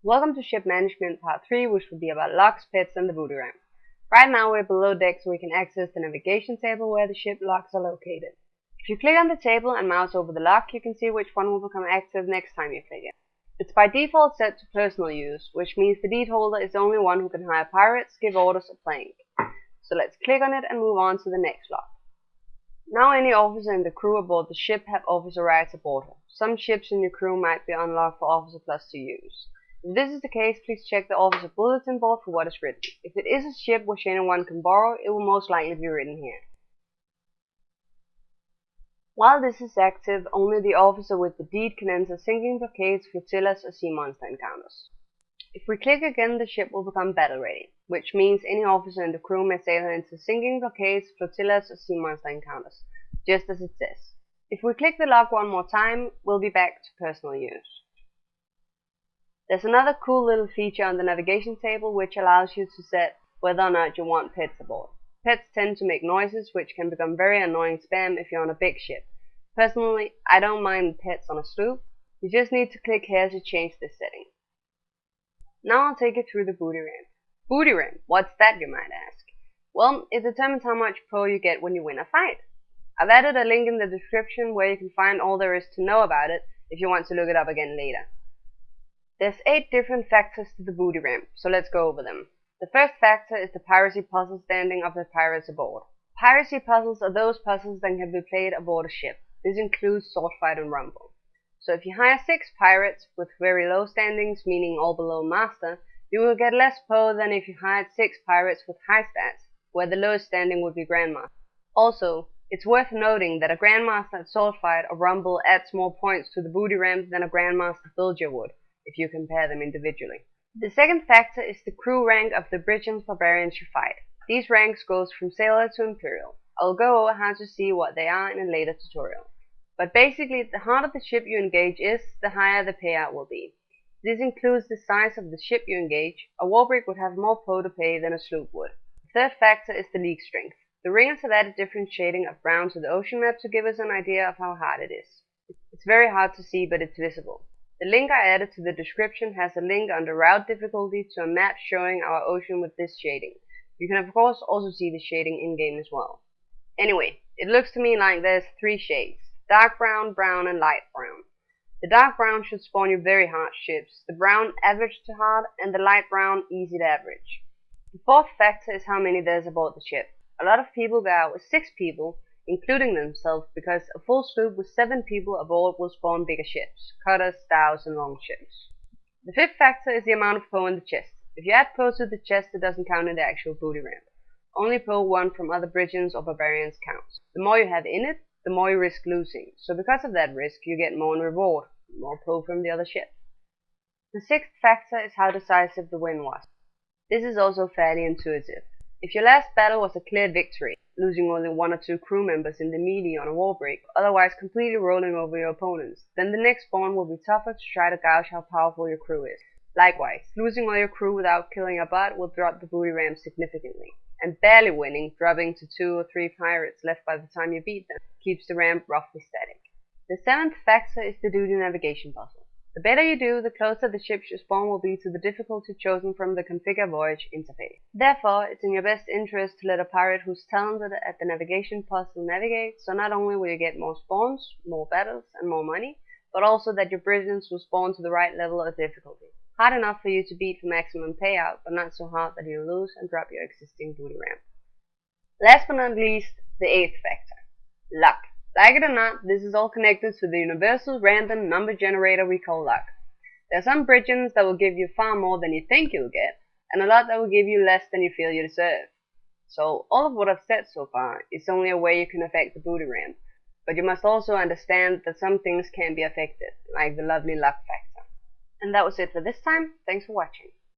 Welcome to Ship Management Part 3, which will be about locks, pets, and the booty ramp. Right now we're below deck so we can access the navigation table where the ship locks are located. If you click on the table and mouse over the lock, you can see which one will become active next time you click it. It's by default set to personal use, which means the deed holder is the only one who can hire pirates, give orders, or plank. So let's click on it and move on to the next lock. Now any officer in the crew aboard the ship have officer rights aboard her. Some ships in your crew might be unlocked for Officer Plus to use. If this is the case, please check the officer bulletin board for what is written. If it is a ship which anyone can borrow, it will most likely be written here. While this is active, only the officer with the deed can enter sinking blockades, flotillas, or sea monster encounters. If we click again, the ship will become battle ready, which means any officer in the crew may sail into sinking blockades, flotillas, or sea monster encounters, just as it says. If we click the lock one more time, we'll be back to personal use. There's another cool little feature on the navigation table which allows you to set whether or not you want pets aboard. Pets tend to make noises which can become very annoying spam if you're on a big ship. Personally, I don't mind pets on a sloop. You just need to click here to change this setting. Now I'll take you through the booty ramp. Booty ramp, what's that, you might ask? Well, it determines how much pro you get when you win a fight. I've added a link in the description where you can find all there is to know about it if you want to look it up again later. There's 8 different factors to the booty ramp, so let's go over them. The first factor is the piracy puzzle standing of the pirates aboard. Piracy puzzles are those puzzles that can be played aboard a ship. This includes sword fight and rumble. So if you hire 6 pirates with very low standings, meaning all below master, you will get less pro than if you hired 6 pirates with high stats, where the lowest standing would be grandmaster. Also, it's worth noting that a grandmaster at sword fight or rumble adds more points to the booty ramp than a grandmaster villager would, if you compare them individually. The second factor is the crew rank of the bridge barbarians you fight. These ranks goes from sailor to imperial. I'll go over how to see what they are in a later tutorial. But basically, the harder the ship you engage is, the higher the payout will be. This includes the size of the ship you engage. A warbrig would have more pro to pay than a sloop would. The third factor is the league strength. The ringers have added different shading of brown to the ocean map to give us an idea of how hard it is. It's very hard to see, but it's visible. The link I added to the description has a link under route difficulty to a map showing our ocean with this shading. You can of course also see the shading in-game as well. Anyway, it looks to me like there's 3 shades: dark brown, brown, and light brown. The dark brown should spawn you very hard ships, the brown average to hard, and the light brown easy to average. The fourth factor is how many there's aboard the ship. A lot of people go out with 6 people, including themselves, because a full sloop with 7 people aboard will spawn bigger ships, cutters, dhows, and longships. The fifth factor is the amount of pro in the chest. If you add pro to the chest, it doesn't count in the actual booty ramp. Only pro won from other bridges or barbarians counts. The more you have in it, the more you risk losing, so because of that risk, you get more in reward, more pro from the other ship. The sixth factor is how decisive the win was. This is also fairly intuitive. If your last battle was a clear victory, losing only 1 or 2 crew members in the melee on a war break, otherwise completely rolling over your opponents, then the next spawn will be tougher to try to gauge how powerful your crew is. Likewise, losing all your crew without killing a bot will drop the booty ramp significantly, and barely winning, dropping to 2 or 3 pirates left by the time you beat them, keeps the ramp roughly static. The 7th factor is the duty navigation puzzle. The better you do, the closer the ships you spawn will be to the difficulty chosen from the Configure Voyage interface. Therefore, it's in your best interest to let a pirate who's talented at the navigation puzzle navigate, so not only will you get more spawns, more battles, and more money, but also that your bridges will spawn to the right level of difficulty. Hard enough for you to beat for maximum payout, but not so hard that you'll lose and drop your existing booty ramp. Last but not least, the 8th factor: luck. Like it or not, this is all connected to the universal random number generator we call luck. There are some bridges that will give you far more than you think you'll get, and a lot that will give you less than you feel you deserve. So all of what I've said so far is only a way you can affect the booty ramp, but you must also understand that some things can be affected, like the lovely luck factor. And that was it for this time. Thanks for watching.